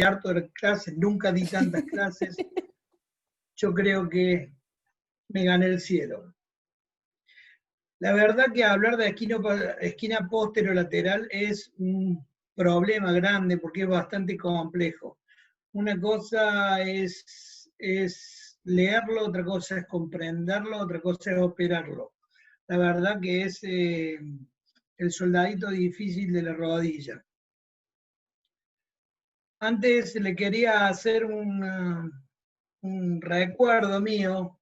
harto de clases, nunca di tantas clases. Yo creo que me gané el cielo. La verdad que hablar de esquina posterolateral es un problema grande porque es bastante complejo. Una cosa es leerlo, otra cosa es comprenderlo, otra cosa es operarlo. La verdad que es el soldadito difícil de la rodilla. Antes le quería hacer un recuerdo mío.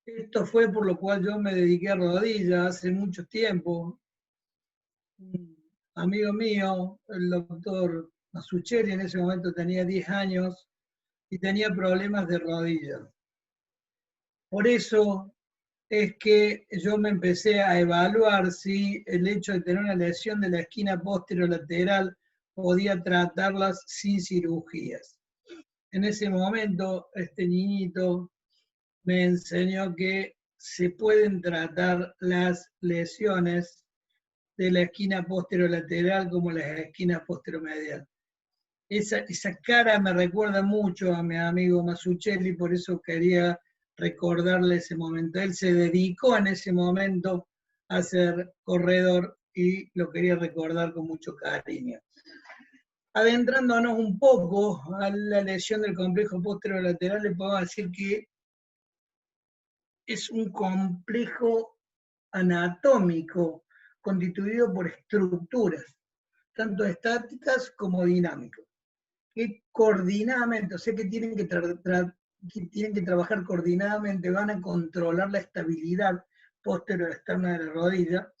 Esto fue por lo cual yo me dediqué a rodillas hace mucho tiempo. Un amigo mío, el doctor Masuchelli, en ese momento tenía 10 años y tenía problemas de rodillas. Por eso es que yo me empecé a evaluar si el hecho de tener una lesión de la esquina posterolateral podía tratarlas sin cirugías. En ese momento, este niñito me enseñó que se pueden tratar las lesiones de la esquina posterolateral como las esquinas posteromedial. Esa cara me recuerda mucho a mi amigo Masuchelli, por eso quería recordarle ese momento. Él se dedicó en ese momento a ser corredor y lo quería recordar con mucho cariño. Adentrándonos un poco a la lesión del complejo posterolateral, le puedo decir que es un complejo anatómico constituido por estructuras, tanto estáticas como dinámicas, que coordinadamente, o sea que tienen que trabajar coordinadamente, van a controlar la estabilidad posterior-externa de la rodilla,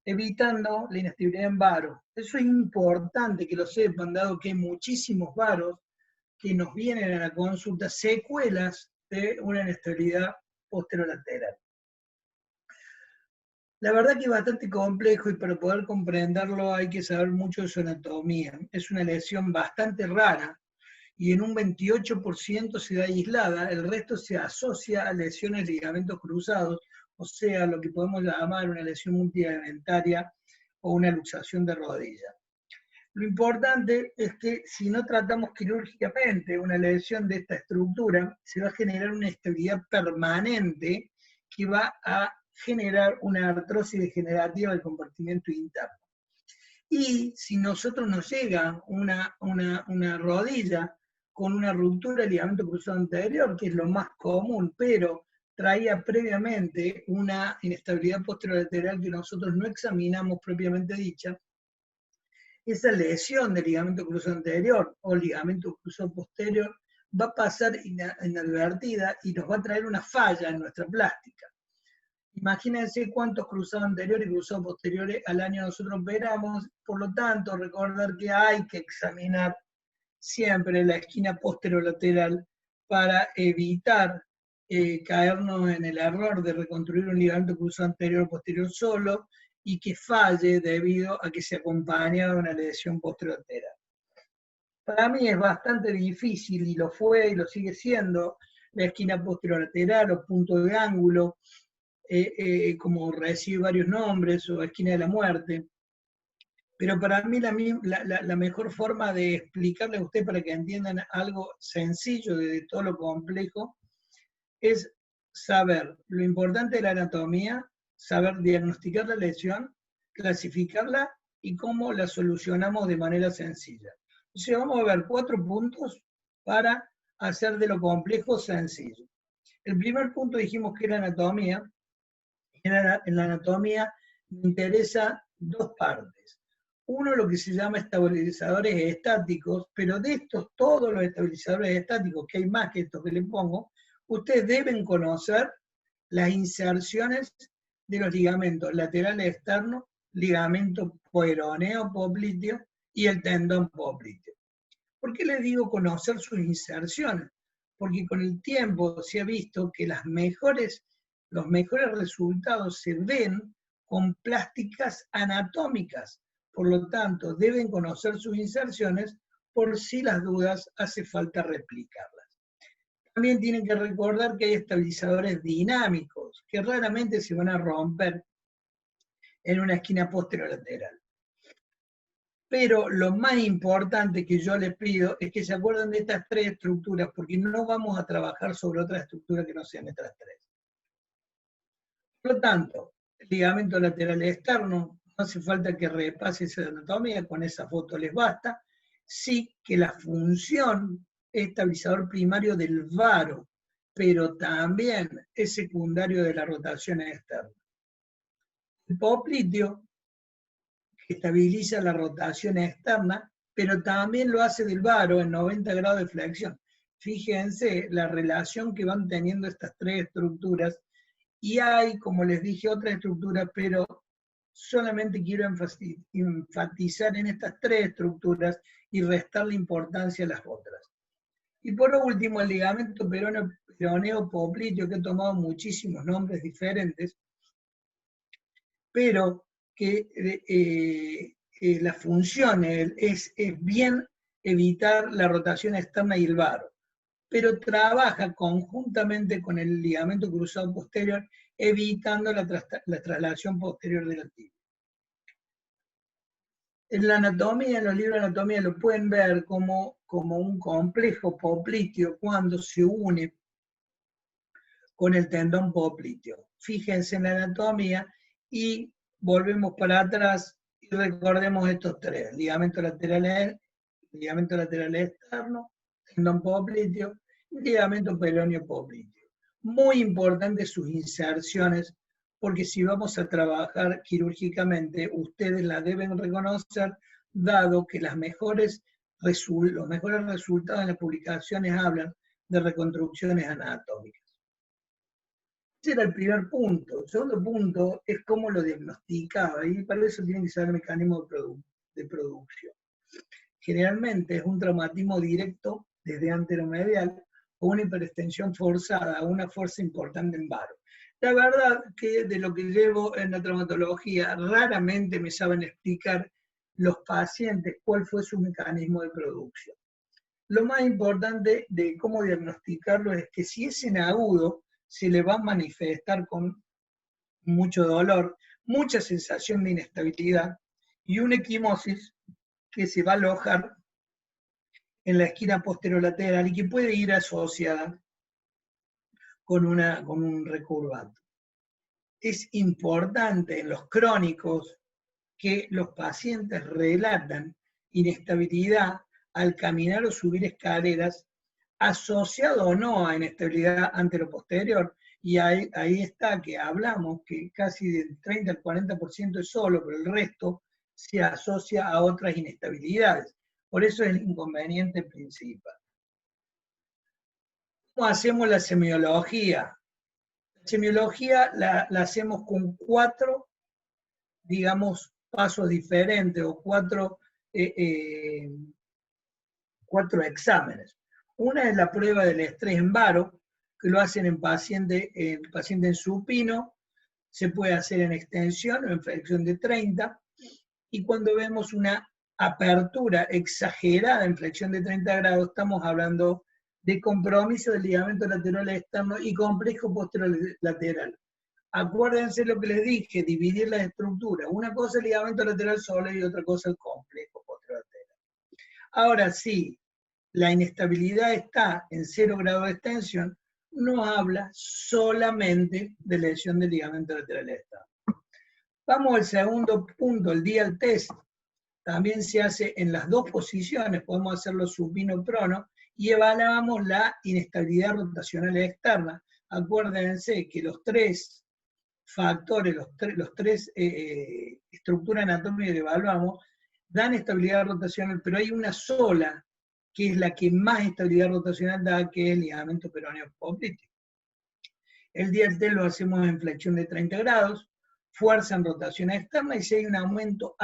evitando la inestabilidad en varos. Eso es importante que lo sepan, dado que hay muchísimos varos que nos vienen a la consulta, secuelas de una inestabilidad posterolateral. La verdad que es bastante complejo y para poder comprenderlo hay que saber mucho de su anatomía. Es una lesión bastante rara y en un 28% se da aislada, el resto se asocia a lesiones de ligamentos cruzados, o sea, lo que podemos llamar una lesión multiligamentaria o una luxación de rodilla. Lo importante es que si no tratamos quirúrgicamente una lesión de esta estructura, se va a generar una estabilidad permanente que va a generar una artrosis degenerativa del compartimento interno. Y si nosotros nos llega una rodilla con una ruptura del ligamento cruzado anterior, que es lo más común, pero traía previamente una inestabilidad posterolateral que nosotros no examinamos propiamente dicha, esa lesión del ligamento cruzado anterior o ligamento cruzado posterior va a pasar inadvertida y nos va a traer una falla en nuestra plástica. Imagínense cuántos cruzados anteriores y cruzados posteriores al año nosotros operamos, por lo tanto, recordar que hay que examinar siempre la esquina posterolateral para evitar caernos en el error de reconstruir un ligamento cruzado anterior o posterior solo y que falle debido a que se acompaña de una lesión posterolateral. Para mí es bastante difícil, y lo fue y lo sigue siendo, la esquina posterolateral o punto de ángulo, como recibe varios nombres, o esquina de la muerte. Pero para mí la mejor forma de explicarle a usted para que entiendan algo sencillo de todo lo complejo es saber lo importante de la anatomía, saber diagnosticar la lesión, clasificarla y cómo la solucionamos de manera sencilla. Entonces vamos a ver 4 puntos para hacer de lo complejo sencillo. El primer punto dijimos que era anatomía. En la anatomía me interesa 2 partes. Uno, lo que se llama estabilizadores estáticos, pero de estos, todos los estabilizadores estáticos, que hay más que estos que le pongo, ustedes deben conocer las inserciones de los ligamentos laterales externos, ligamento peroneo popliteo y el tendón popliteo. ¿Por qué les digo conocer sus inserciones? Porque con el tiempo se ha visto que los mejores resultados se ven con plásticas anatómicas. Por lo tanto, deben conocer sus inserciones por si las dudas hace falta replicarlas. También tienen que recordar que hay estabilizadores dinámicos que raramente se van a romper en una esquina posterolateral. Pero lo más importante que yo les pido es que se acuerden de estas tres estructuras, porque no vamos a trabajar sobre otra estructura que no sean estas tres. Por lo tanto, el ligamento lateral externo, no hace falta que repase esa anatomía, con esa foto les basta. Sí que la función es estabilizador primario del varo, pero también es secundario de la rotación externa. El popliteo estabiliza la rotación externa, pero también lo hace del varo en 90 grados de flexión. Fíjense la relación que van teniendo estas tres estructuras, y hay, como les dije, otras estructuras, pero solamente quiero enfatizar en estas tres estructuras y restarle importancia a las otras. Y por último, el ligamento peroneo popliteo, que he tomado muchísimos nombres diferentes, pero que la función es bien evitar la rotación externa y el varo, pero trabaja conjuntamente con el ligamento cruzado posterior, evitando la traslación posterior de la tibia. En la anatomía, en los libros de anatomía, lo pueden ver como un complejo popliteo cuando se une con el tendón popliteo. Fíjense en la anatomía y volvemos para atrás y recordemos estos tres: ligamento lateral externo, tendón popliteo y ligamento peroneo popliteo. Muy importantes sus inserciones, porque si vamos a trabajar quirúrgicamente, ustedes la deben reconocer, dado que los mejores resultados en las publicaciones hablan de reconstrucciones anatómicas. Ese era el primer punto. El segundo punto es cómo lo diagnosticaba, y para eso tiene que saber el mecanismo de producción. Generalmente es un traumatismo directo desde anteromedial o una hiperextensión forzada, una fuerza importante en varo. La verdad que de lo que llevo en la traumatología, raramente me saben explicar los pacientes cuál fue su mecanismo de producción. Lo más importante de cómo diagnosticarlo es que si es en agudo, se le va a manifestar con mucho dolor, mucha sensación de inestabilidad y una equimosis que se va a alojar en la esquina posterolateral y que puede ir asociada con un recurvato. Es importante en los crónicos que los pacientes relatan inestabilidad al caminar o subir escaleras, asociado o no a inestabilidad anteroposterior, y ahí está que hablamos que casi del 30 al 40% es solo, pero el resto se asocia a otras inestabilidades. Por eso es el inconveniente principal. ¿Cómo hacemos la semiología? La semiología la hacemos con 4, digamos, pasos diferentes o 4 exámenes. Una es la prueba del estrés en varo, que lo hacen en paciente en supino, se puede hacer en extensión o en flexión de 30, y cuando vemos una apertura exagerada en flexión de 30 grados, estamos hablando de compromiso del ligamento lateral externo y complejo posterolateral. Acuérdense lo que les dije, dividir las estructuras. Una cosa es el ligamento lateral solo y otra cosa el complejo posterolateral. Ahora sí, la inestabilidad está en 0 grado de extensión, no habla solamente de lesión del ligamento lateral externo. Vamos al segundo punto, el dial test. También se hace en las dos posiciones, podemos hacerlo supino-prono, y evaluamos la inestabilidad rotacional externa. Acuérdense que los tres factores, los tres estructuras anatómicas que evaluamos, dan estabilidad rotacional, pero hay una sola que es la que más estabilidad rotacional da, que es el ligamento peroneo popliteo. El dial test lo hacemos en flexión de 30 grados, fuerza en rotación externa, y si hay un aumento,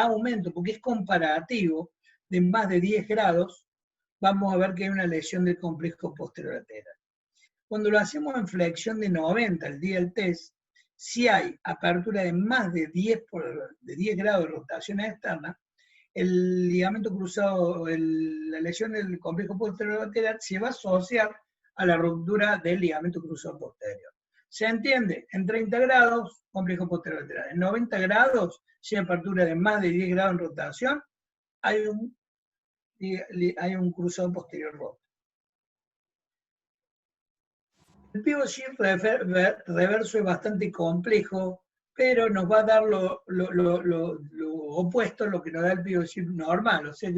porque es comparativo, de más de 10 grados, vamos a ver que hay una lesión del complejo posterolateral. Cuando lo hacemos en flexión de 90, el dial test, si hay apertura de más de 10 grados de rotación externa, el ligamento cruzado, la lesión del complejo posterolateral se va a asociar a la ruptura del ligamento cruzado posterior. ¿Se entiende? En 30 grados, complejo posterolateral. En 90 grados, si hay apertura de más de 10 grados en rotación, hay un cruzado posterior roto. El pivot shift reverso es bastante complejo, pero nos va a dar lo opuesto a lo que nos da el pivot shift normal. O sea,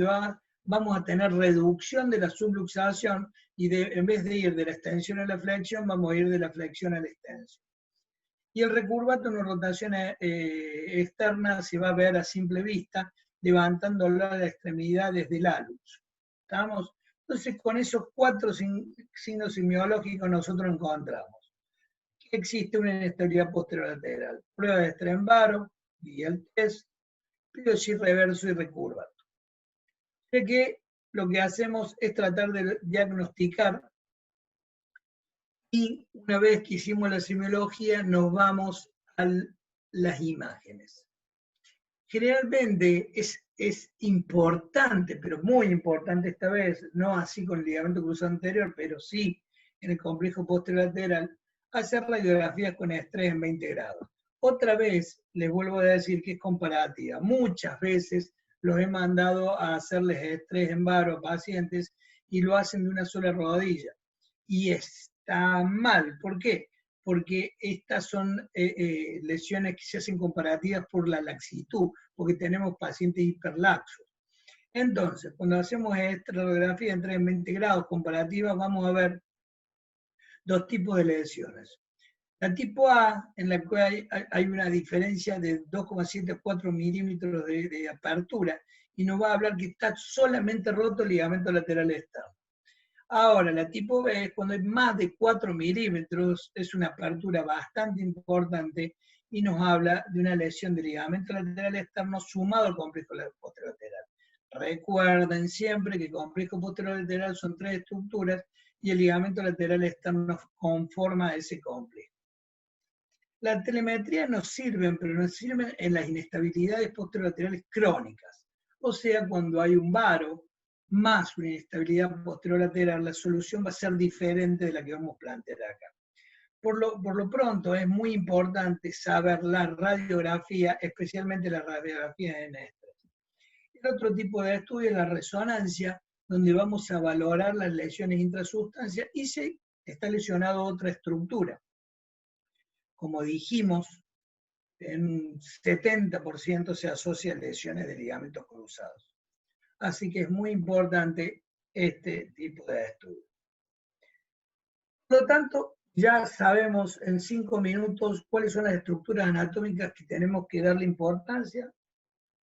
vamos a tener reducción de la subluxación y en vez de ir de la extensión a la flexión, vamos a ir de la flexión a la extensión. Y el recurvato en una rotación externa se va a ver a simple vista, levantándola a la extremidad desde el hallux. ¿Estamos? Entonces, con esos 4 signos semiológicos nosotros encontramos que existe una inestabilidad posterolateral, prueba de Estrembaro, y el test, pivot shift reverso y recurvato. Así que lo que hacemos es tratar de diagnosticar, y una vez que hicimos la semiología nos vamos a las imágenes. Generalmente es importante, pero muy importante esta vez, no así con el ligamento cruzado anterior, pero sí en el complejo posterolateral, hacer radiografías con estrés en 20 grados. Otra vez, les vuelvo a decir que es comparativa. Muchas veces los he mandado a hacerles estrés en varo a pacientes y lo hacen de una sola rodilla. Y está mal. ¿Por qué? Porque estas son lesiones que se hacen comparativas por la laxitud, porque tenemos pacientes hiperlaxos. Entonces, cuando hacemos esta radiografía en 20 grados comparativa, vamos a ver dos tipos de lesiones. La tipo A, en la cual hay una diferencia de 2,74 milímetros de apertura, y nos va a hablar que está solamente roto el ligamento lateral externo. Ahora, la tipo B, cuando hay más de 4 milímetros, es una apertura bastante importante y nos habla de una lesión del ligamento lateral externo sumado al complejo posterolateral. Recuerden siempre que el complejo posterolateral son 3 estructuras y el ligamento lateral externo conforma ese complejo. La telemetría nos sirve, pero nos sirven en las inestabilidades posterolaterales crónicas. O sea, cuando hay un varo más una inestabilidad posterolateral, la solución va a ser diferente de la que vamos a plantear acá. Por lo pronto, es muy importante saber la radiografía, especialmente la radiografía en estrés. El otro tipo de estudio es la resonancia, donde vamos a valorar las lesiones intrasustancias y si está lesionado otra estructura. Como dijimos, en un 70% se asocian lesiones de ligamentos cruzados. Así que es muy importante este tipo de estudio. Por lo tanto, ya sabemos en 5 minutos cuáles son las estructuras anatómicas que tenemos que darle importancia.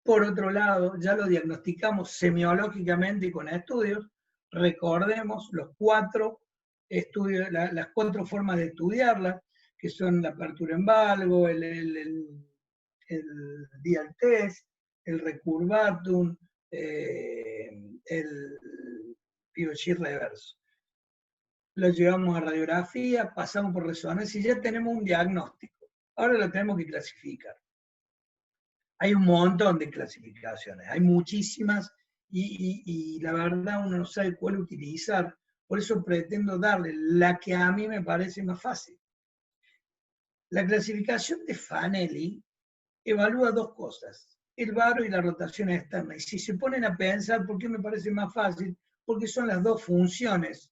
Por otro lado, ya lo diagnosticamos semiológicamente y con estudios. Recordemos los 4 estudios, las 4 formas de estudiarla, que son la apertura en valgo, el dial test, el recurvatum, el pivot shift reverso. Lo llevamos a radiografía, pasamos por resonancia y ya tenemos un diagnóstico. Ahora lo tenemos que clasificar. Hay un montón de clasificaciones, hay muchísimas y la verdad uno no sabe cuál utilizar. Por eso pretendo darle la que a mí me parece más fácil. La clasificación de Fanelli evalúa 2 cosas, el varo y la rotación externa. Y si se ponen a pensar, ¿por qué me parece más fácil? Porque son las 2 funciones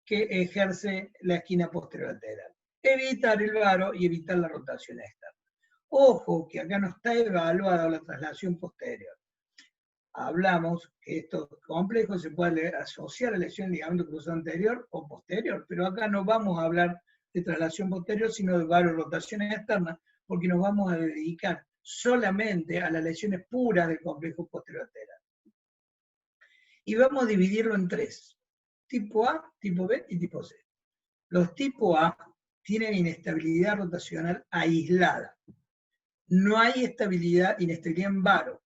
que ejerce la esquina posterolateral. Evitar el varo y evitar la rotación externa. Ojo, que acá no está evaluada la traslación posterior. Hablamos que estos complejos se pueden asociar a lesión de ligamento cruzado anterior o posterior, pero acá no vamos a hablar de traslación posterior, sino de varo y rotaciones externas, porque nos vamos a dedicar solamente a las lesiones puras del complejo posterolateral. Y vamos a dividirlo en 3, tipo A, tipo B y tipo C. Los tipo A tienen inestabilidad rotacional aislada. No hay inestabilidad en varo.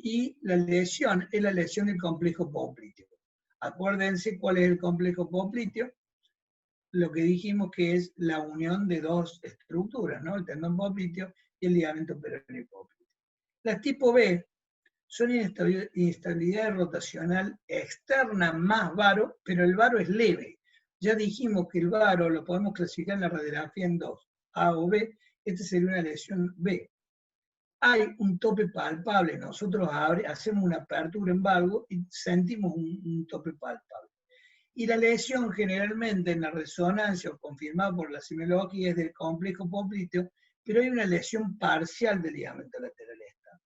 Y la lesión es la lesión del complejo popliteo. Acuérdense cuál es el complejo popliteo. Lo que dijimos que es la unión de 2 estructuras, ¿no? El tendón popliteo y el ligamento peroneo popliteo. Las tipo B son inestabilidad rotacional externa más varo, pero el varo es leve. Ya dijimos que el varo lo podemos clasificar en la radiografía en 2, A o B. Esta sería una lesión B. hay un tope palpable. Nosotros hacemos una apertura en valgo y sentimos un tope palpable. Y la lesión generalmente en la resonancia o confirmada por la semiología es del complejo popliteo, pero hay una lesión parcial del ligamento lateral externo.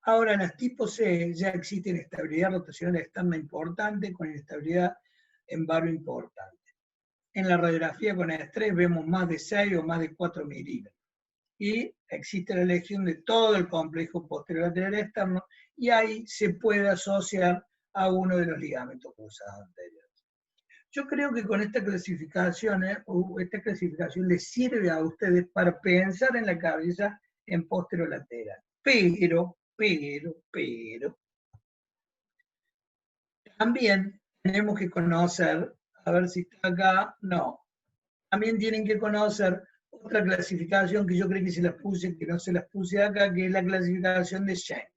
Ahora, en las tipo C ya existe inestabilidad rotacional externa importante con inestabilidad en varo importante. En la radiografía con estrés vemos más de 6 o más de 4 milímetros. Y existe la lesión de todo el complejo posterior lateral externo y ahí se puede asociar a uno de los ligamentos cruzados anteriores. Yo creo que con esta clasificación les sirve a ustedes para pensar en la cabeza en posterolateral. Pero, también tenemos que conocer, a ver si está acá, no, también tienen que conocer otra clasificación que yo creo que se las puse, que no se las puse acá, que es la clasificación de Schenck.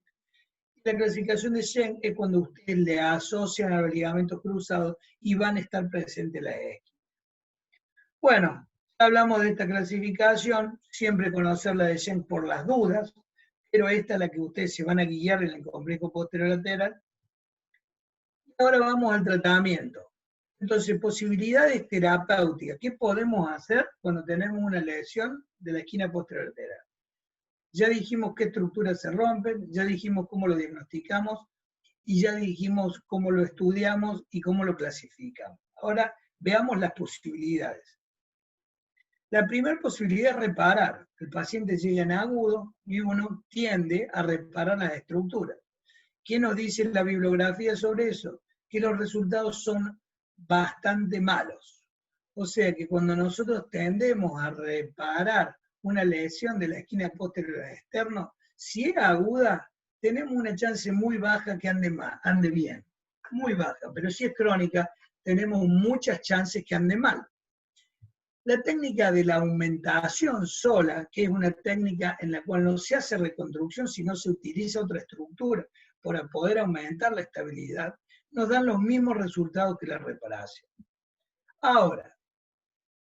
La clasificación de Schenck es cuando ustedes le asocian a los ligamentos cruzados y van a estar presentes la X. Bueno, hablamos de esta clasificación, siempre conocer la de Schenck por las dudas, pero esta es la que ustedes se van a guiar en el complejo posterolateral. Ahora vamos al tratamiento. Entonces, posibilidades terapéuticas. ¿Qué podemos hacer cuando tenemos una lesión de la esquina posterolateral? Ya dijimos qué estructuras se rompen, ya dijimos cómo lo diagnosticamos y ya dijimos cómo lo estudiamos y cómo lo clasificamos. Ahora veamos las posibilidades. La primera posibilidad es reparar. El paciente llega en agudo y uno tiende a reparar las estructuras. ¿Qué nos dice la bibliografía sobre eso? Que los resultados son bastante malos. O sea que cuando nosotros tendemos a reparar una lesión de la esquina posterior externa, si es aguda, tenemos una chance muy baja que ande bien. Muy baja, pero si es crónica, tenemos muchas chances que ande mal. La técnica de la aumentación sola, que es una técnica en la cual no se hace reconstrucción, sino se utiliza otra estructura para poder aumentar la estabilidad, nos dan los mismos resultados que la reparación. Ahora,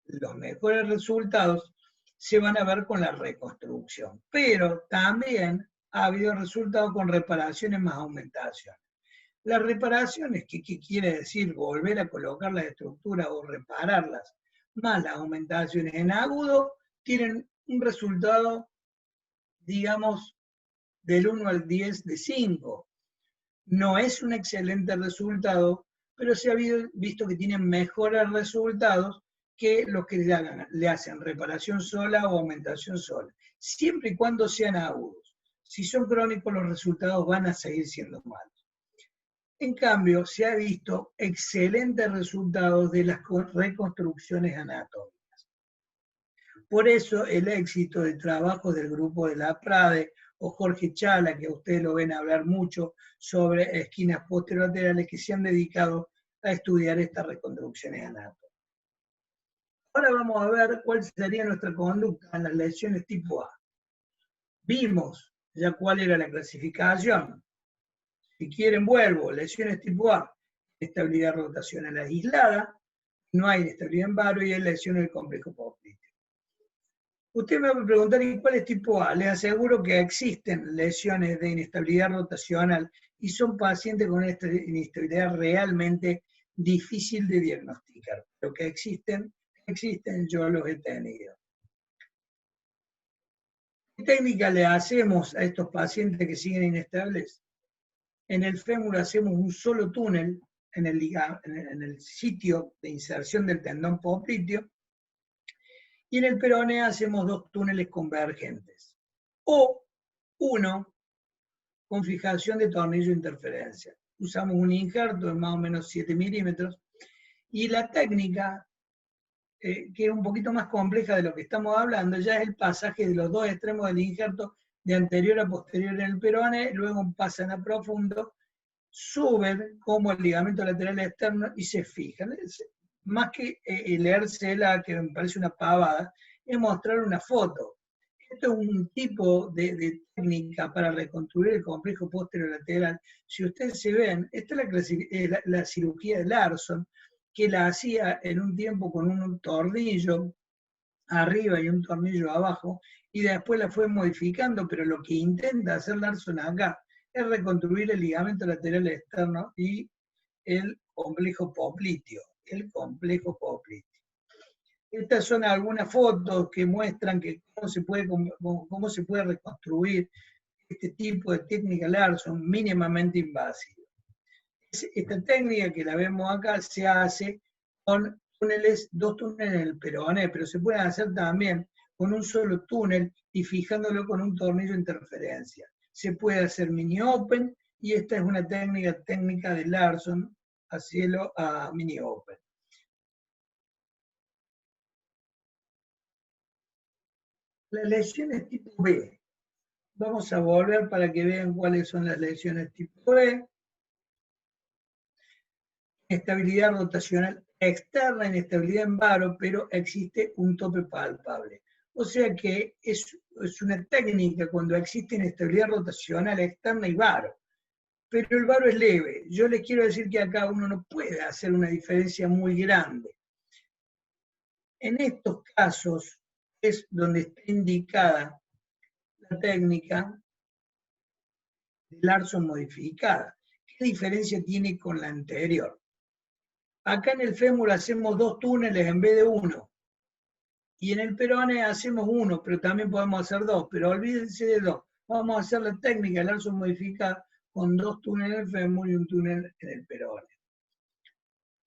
los mejores resultados se van a ver con la reconstrucción, pero también ha habido resultados con reparaciones más aumentaciones. Las reparaciones, ¿qué quiere decir? Volver a colocar las estructuras o repararlas, más las aumentaciones en agudo, tienen un resultado, digamos, del 1 al 10 de 5. No es un excelente resultado, pero se ha visto que tienen mejores resultados que los que le hacen reparación sola o aumentación sola, siempre y cuando sean agudos. Si son crónicos, los resultados van a seguir siendo malos. En cambio, se ha visto excelentes resultados de las reconstrucciones anatómicas. Por eso, el éxito del trabajo del grupo de la Prade o Jorge Chala, que ustedes lo ven hablar mucho sobre esquinas posterolaterales, que se han dedicado a estudiar estas reconstrucciones anatómicas. Ahora vamos a ver cuál sería nuestra conducta en las lesiones tipo A. Vimos ya cuál era la clasificación. Si quieren, vuelvo. Lesiones tipo A, estabilidad rotacional aislada, no hay inestabilidad en varo y hay lesiones del complejo popliteo. Usted me va a preguntar, ¿y cuál es tipo A? Les aseguro que existen lesiones de inestabilidad rotacional y son pacientes con esta inestabilidad realmente difícil de diagnosticar. Pero que existen, yo los he tenido. ¿Qué técnica le hacemos a estos pacientes que siguen inestables? En el fémur hacemos un solo túnel en el sitio de inserción del tendón popliteo y en el peroné hacemos 2 túneles convergentes o uno con fijación de tornillo de interferencia. Usamos un injerto de más o menos 7 milímetros y la técnica, que es un poquito más compleja de lo que estamos hablando, ya es el pasaje de los 2 extremos del injerto de anterior a posterior en el peroné, luego pasan a profundo, suben como el ligamento lateral externo y se fijan. Más que leérsela, que me parece una pavada, es mostrar una foto. Esto es un tipo de técnica para reconstruir el complejo posterolateral. Si ustedes se ven, esta es la cirugía de Larson, que la hacía en un tiempo con un tornillo arriba y un tornillo abajo, y después la fue modificando, pero lo que intenta hacer Larsson acá es reconstruir el ligamento lateral externo y el complejo popliteo. Estas son algunas fotos que muestran que cómo se puede reconstruir este tipo de técnica Larsson mínimamente invasiva. Esta técnica que la vemos acá se hace con dos túneles en el peroné, pero se puede hacer también con un solo túnel y fijándolo con un tornillo de interferencia. Se puede hacer mini open y esta es una técnica de Larsson a cielo a mini open. Las lesiones tipo B. Vamos a volver para que vean cuáles son las lesiones tipo B. Inestabilidad rotacional externa, inestabilidad en varo, pero existe un tope palpable. O sea que es una técnica cuando existe inestabilidad rotacional externa y varo. Pero el varo es leve. Yo les quiero decir que acá uno no puede hacer una diferencia muy grande. En estos casos es donde está indicada la técnica de Larsson modificada. ¿Qué diferencia tiene con la anterior? Acá en el fémur hacemos dos túneles en vez de uno. Y en el peroné hacemos uno, pero también podemos hacer dos. Pero olvídense de dos. Vamos a hacer la técnica de Larsson modificada con dos túneles en el fémur y un túnel en el peroné.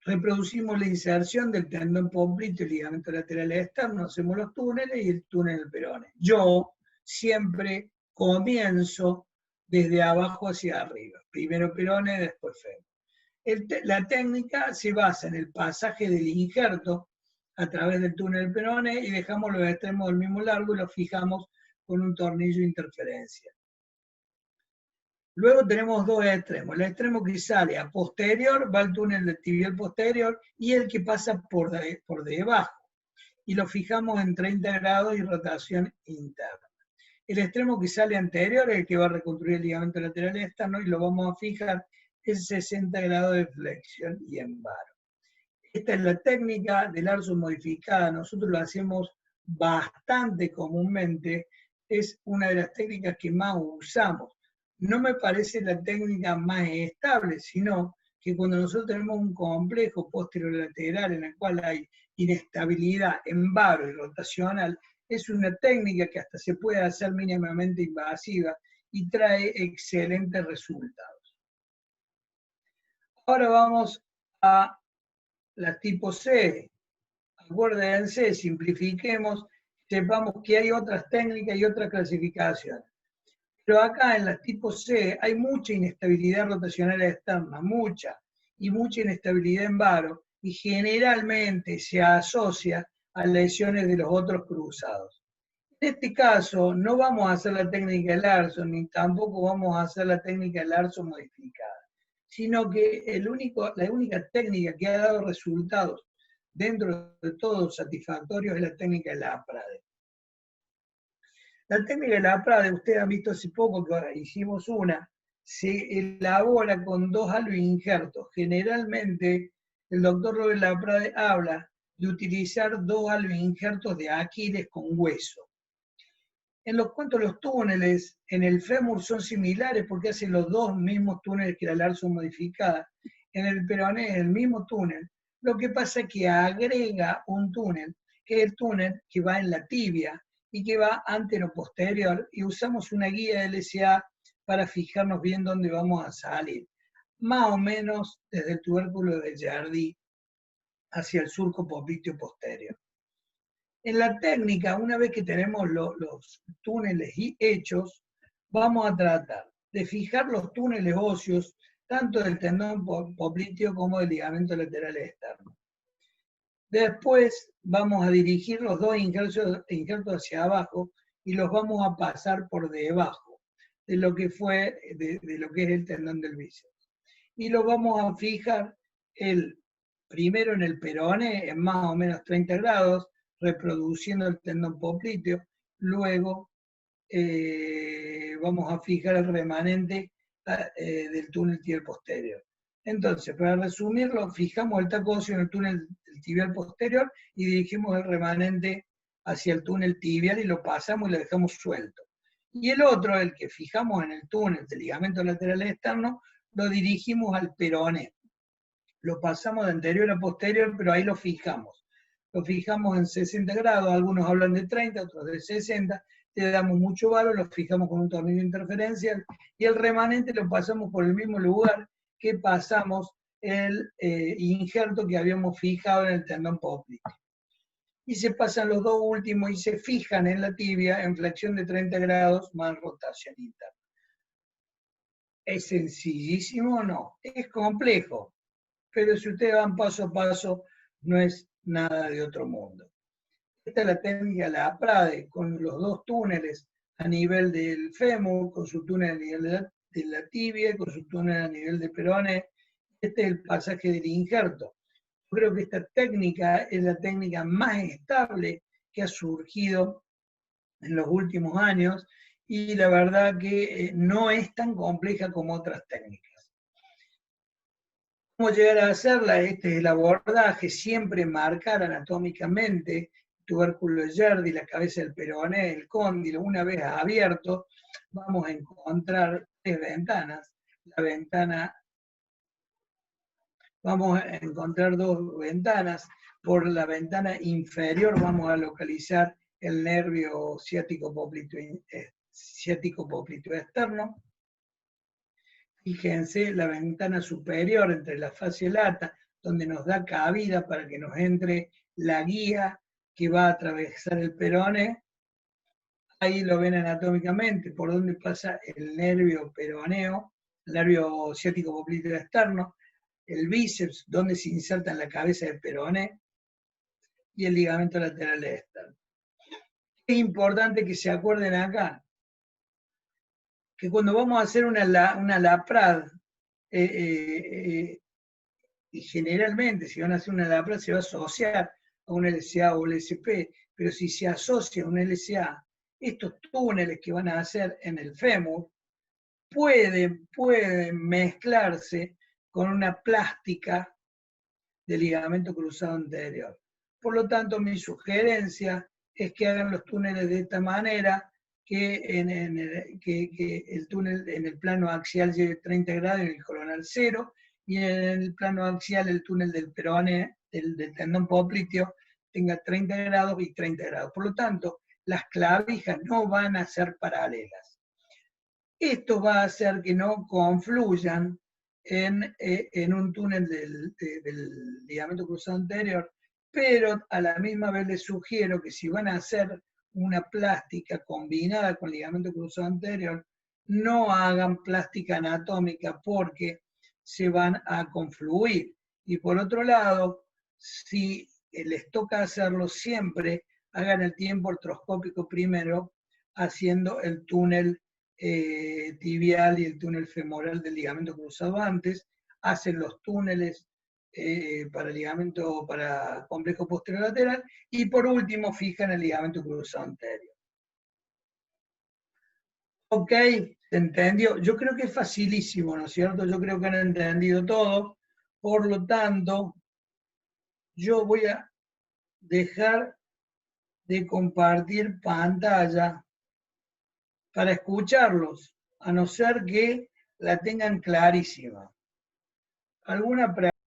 Reproducimos la inserción del tendón popliteo y ligamento lateral externo, hacemos los túneles y el túnel en el peroné. Yo siempre comienzo desde abajo hacia arriba. Primero peroné, después fémur. La técnica se basa en el pasaje del injerto a través del túnel del peroné y dejamos los extremos del mismo largo y los fijamos con un tornillo de interferencia. Luego tenemos dos extremos. El extremo que sale a posterior va al túnel del tibial posterior y el que pasa por debajo. Y lo fijamos en 30 grados y rotación interna. El extremo que sale anterior es el que va a reconstruir el ligamento lateral externo y lo vamos a fijar en 60 grados de flexión y en varo. Esta es la técnica de Larsson modificada. Nosotros la hacemos bastante comúnmente. Es una de las técnicas que más usamos. No me parece la técnica más estable, sino que cuando nosotros tenemos un complejo posterolateral en el cual hay inestabilidad en varo y rotacional, es una técnica que hasta se puede hacer mínimamente invasiva y trae excelentes resultados. Ahora vamos a la tipo C. Acuérdense, simplifiquemos, sepamos que hay otras técnicas y otras clasificaciones. Pero acá en las tipo C hay mucha inestabilidad rotacional externa, y mucha inestabilidad en varo, y generalmente se asocia a lesiones de los otros cruzados. En este caso, no vamos a hacer la técnica de Larsson, ni tampoco vamos a hacer la técnica de Larsson modificada, sino que la única técnica que ha dado resultados dentro de todos satisfactorios es la técnica de Laprade. La técnica de Laprade, ustedes han visto hace poco que ahora hicimos una, se elabora con dos aloinjertos. Generalmente el doctor Robert Laprade habla de utilizar dos aloinjertos de Aquiles con hueso. En los cuanto los túneles en el fémur son similares porque hacen los dos mismos túneles que la Larsson modificada. En el peroné es el mismo túnel. Lo que pasa es que agrega un túnel, que es el túnel que va en la tibia y que va antero-posterior, y usamos una guía LSA para fijarnos bien dónde vamos a salir. Más o menos desde el tubérculo de Jardí hacia el surco popliteo posterior. En la técnica, una vez que tenemos los túneles hechos, vamos a tratar de fijar los túneles óseos, tanto del tendón popliteo como del ligamento lateral externo. Después vamos a dirigir los dos injertos hacia abajo y los vamos a pasar por debajo de lo que lo que es el tendón del bíceps. Y los vamos a fijar primero en el peroné, en más o menos 30 grados, reproduciendo el tendón popliteo. Luego vamos a fijar el remanente del túnel tibial posterior. Entonces, para resumirlo, fijamos el taco óseo en el túnel tibial posterior y dirigimos el remanente hacia el túnel tibial y lo pasamos y lo dejamos suelto. Y el otro, el que fijamos en el túnel del ligamento lateral externo, lo dirigimos al peroné. Lo pasamos de anterior a posterior, pero ahí lo fijamos. Lo fijamos en 60 grados, algunos hablan de 30, otros de 60, le damos mucho valor, lo fijamos con un tornillo interferencial y el remanente lo pasamos por el mismo lugar que pasamos el injerto que habíamos fijado en el tendón popliteo. Y se pasan los dos últimos y se fijan en la tibia en flexión de 30 grados más rotación interna. ¿Es sencillísimo o no? Es complejo, pero si ustedes van paso a paso, no es nada de otro mundo. Esta es la técnica, la APRADE, con los dos túneles a nivel del fémur, con su túnel a nivel de la tibia, con su túnel a nivel de peroné. Este es el pasaje del injerto. Yo creo que esta técnica es la técnica más estable que ha surgido en los últimos años y la verdad que no es tan compleja como otras técnicas. ¿Cómo llegar a hacerla? Este es el abordaje, siempre marcar anatómicamente el tubérculo de Gerdy, la cabeza del peroné, el cóndilo. Una vez abierto, vamos a encontrar tres ventanas. La ventana, vamos a encontrar dos ventanas. Por la ventana inferior vamos a localizar el nervio ciático-popliteo externo. Fíjense la ventana superior entre la fascia lata, donde nos da cabida para que nos entre la guía que va a atravesar el peroné. Ahí lo ven anatómicamente, por donde pasa el nervio peroneo, el nervio ciático-popliteo externo, el bíceps, donde se inserta en la cabeza del peroné, y el ligamento lateral externo. Es importante que se acuerden acá que cuando vamos a hacer una LAPRAD, y generalmente si van a hacer una LAPRAD se va a asociar a un LCA o LSP, pero si se asocia a un LCA, estos túneles que van a hacer en el fémur pueden mezclarse con una plástica de ligamento cruzado anterior. Por lo tanto, mi sugerencia es que hagan los túneles de esta manera, que el túnel en el plano axial lleve 30 grados, en el coronal 0, y en el plano axial el túnel del peroné, del tendón popliteo, tenga 30 grados y 30 grados. Por lo tanto, las clavijas no van a ser paralelas. Esto va a hacer que no confluyan en un túnel del ligamento cruzado anterior, pero a la misma vez les sugiero que si van a hacer una plástica combinada con ligamento cruzado anterior, no hagan plástica anatómica porque se van a confluir. Y por otro lado, si les toca hacerlo siempre, hagan el tiempo artroscópico primero, haciendo el túnel tibial y el túnel femoral del ligamento cruzado antes, hacen los túneles para ligamento, para complejo posterolateral, y por último fijan el ligamento cruzado anterior. Ok, ¿se entendió? Yo creo que es facilísimo, ¿no es cierto? Yo creo que han entendido todo, por lo tanto, yo voy a dejar de compartir pantalla para escucharlos, a no ser que la tengan clarísima. ¿Alguna pregunta?